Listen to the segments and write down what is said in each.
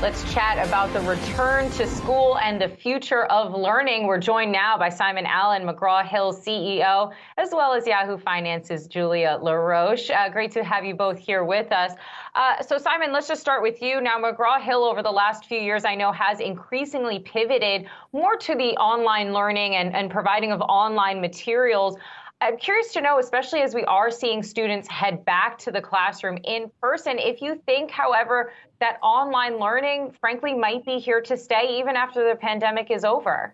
Let's chat about the return to school and the future of learning. We're joined now by Simon Allen, McGraw Hill CEO, as well as Yahoo Finance's Julia LaRoche. Great to have you both here with us. So Simon, let's just start with you. Now, McGraw Hill over the last few years, I know, has increasingly pivoted more to the online learning and providing of online materials. I'm curious to know, especially as we are seeing students head back to the classroom in person, if you think, however, that online learning, frankly, might be here to stay even after the pandemic is over.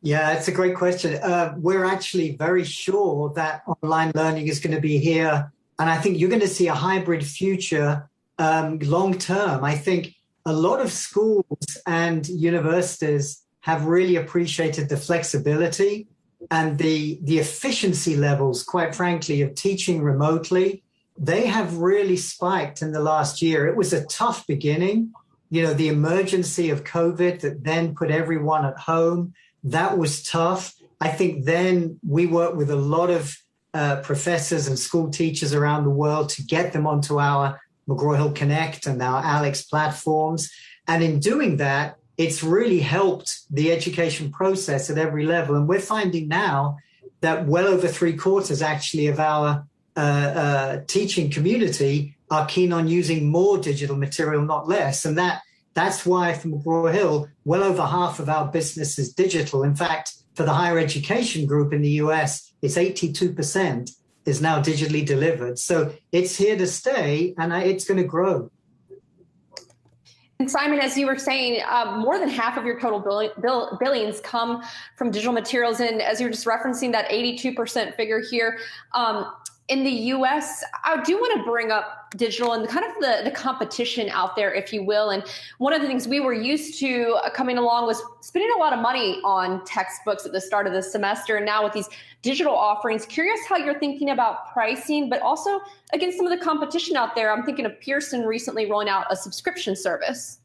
Yeah, it's a great question. We're actually very sure that online learning is going to be here. And I think you're going to see a hybrid future long term. I think a lot of schools and universities have really appreciated the flexibility and the efficiency levels, quite frankly, of teaching remotely. They have really spiked in the last year. It was a tough beginning. You know, the emergency of COVID that then put everyone at home, that was tough. I think then we worked with a lot of professors and school teachers around the world to get them onto our McGraw Hill Connect and our Alex platforms. And in doing that, it's really helped the education process at every level. And we're finding now that well over 3/4 actually of our teaching community are keen on using more digital material, not less. And that's why for McGraw Hill, well over half of our business is digital. In fact, for the higher education group in the US, it's 82% is now digitally delivered. So it's here to stay and it's going to grow. And Simon, as you were saying, more than half of your total billings come from digital materials. And as you're just referencing that 82% figure here, in the US, I do want to bring up digital and kind of the competition out there, if you will. And one of the things we were used to coming along was spending a lot of money on textbooks at the start of the semester. And now with these digital offerings, curious how you're thinking about pricing, but also against some of the competition out there. I'm thinking of Pearson recently rolling out a subscription service.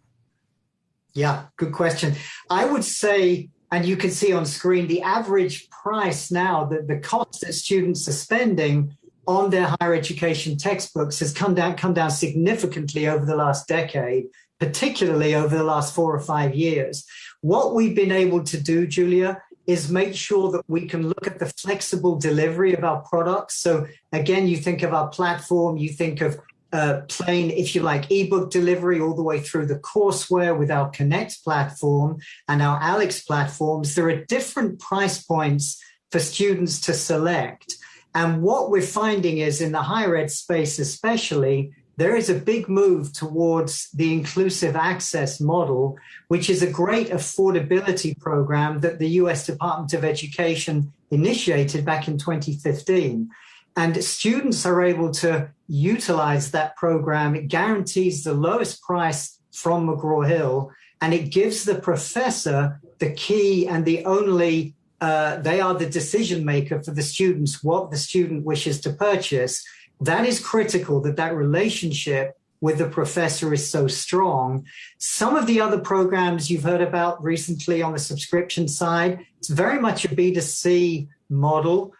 Yeah, good question. I would say, and you can see on screen, the average price now, the cost that students are spending on their higher education textbooks has come down significantly over the last decade, particularly over the last 4 or 5 years. What we've been able to do, Julia, is make sure that we can look at the flexible delivery of our products. So again, you think of our platform, you think of plain, if you like, ebook delivery all the way through the courseware with our Connect platform and our Alex platforms. There are different price points for students to select. And what we're finding is in the higher ed space especially, there is a big move towards the inclusive access model, which is a great affordability program that the US Department of Education initiated back in 2015. And students are able to utilize that program. It guarantees the lowest price from McGraw Hill, and it gives the professor the key and the only they are the decision maker for the students, what the student wishes to purchase. That is critical, that relationship with the professor is so strong. Some of the other programs you've heard about recently on the subscription side, it's very much a B2C model.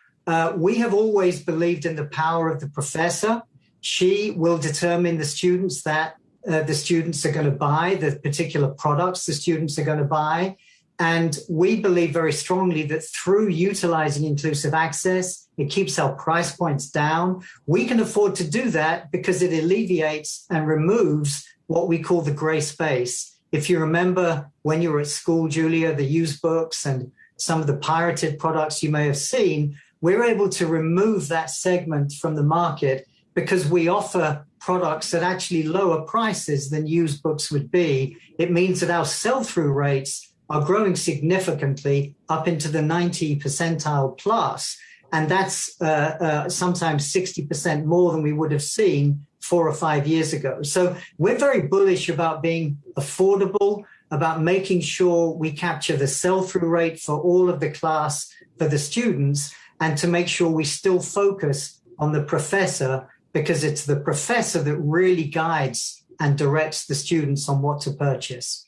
We have always believed in the power of the professor. She will determine the students that the students are going to buy, the particular products the students are going to buy. And we believe very strongly that through utilizing inclusive access, it keeps our price points down. We can afford to do that because it alleviates and removes what we call the gray space. If you remember when you were at school, Julia, the used books and some of the pirated products you may have seen, we're able to remove that segment from the market because we offer products at actually lower prices than used books would be. It means that our sell-through rates are growing significantly up into the 90 percentile plus. And that's sometimes 60% more than we would have seen 4 or 5 years ago. So we're very bullish about being affordable, about making sure we capture the sell-through rate for all of the class for the students, and to make sure we still focus on the professor, because it's the professor that really guides and directs the students on what to purchase.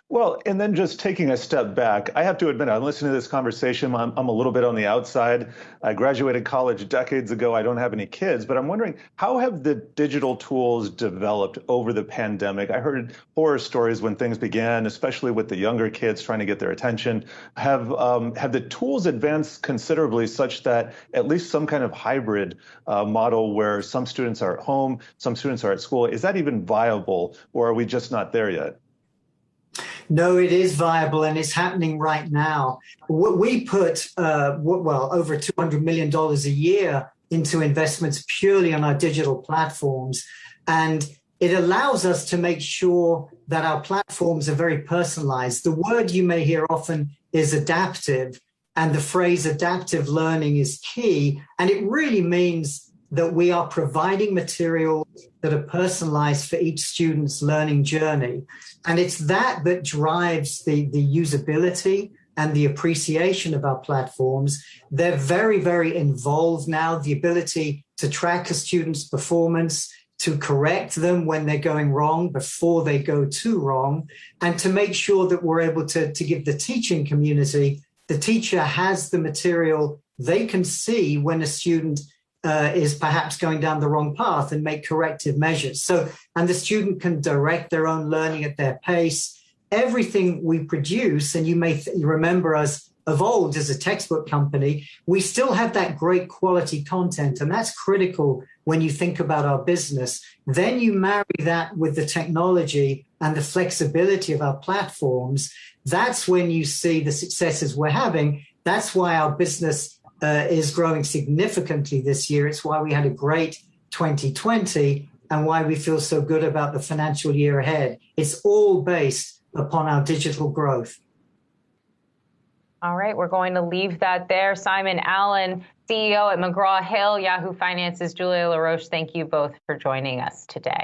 Well, and then just taking a step back, I have to admit, I'm listening to this conversation. I'm a little bit on the outside. I graduated college decades ago. I don't have any kids, but I'm wondering, how have the digital tools developed over the pandemic? I heard horror stories when things began, especially with the younger kids trying to get their attention. Have the tools advanced considerably such that at least some kind of hybrid model where some students are at home, some students are at school, is that even viable, or are we just not there yet? No, it is viable, and it's happening right now. We put, over $200 million a year into investments purely on our digital platforms. And it allows us to make sure that our platforms are very personalized. The word you may hear often is adaptive, and the phrase adaptive learning is key. And it really means that we are providing materials that are personalized for each student's learning journey. And it's that drives the usability and the appreciation of our platforms. They're very, very involved now. The ability to track a student's performance, to correct them when they're going wrong before they go too wrong, and to make sure that we're able to give the teaching community, the teacher has the material they can see when a student is perhaps going down the wrong path and make corrective measures. So, and the student can direct their own learning at their pace. Everything we produce, and you may remember us of old as a textbook company, we still have that great quality content, and that's critical when you think about our business. Then you marry that with the technology and the flexibility of our platforms. That's when you see the successes we're having. That's why our business is growing significantly this year. It's why we had a great 2020 and why we feel so good about the financial year ahead. It's all based upon our digital growth. All right, we're going to leave that there. Simon Allen, CEO at McGraw Hill, Yahoo Finance's Julia LaRoche, thank you both for joining us today.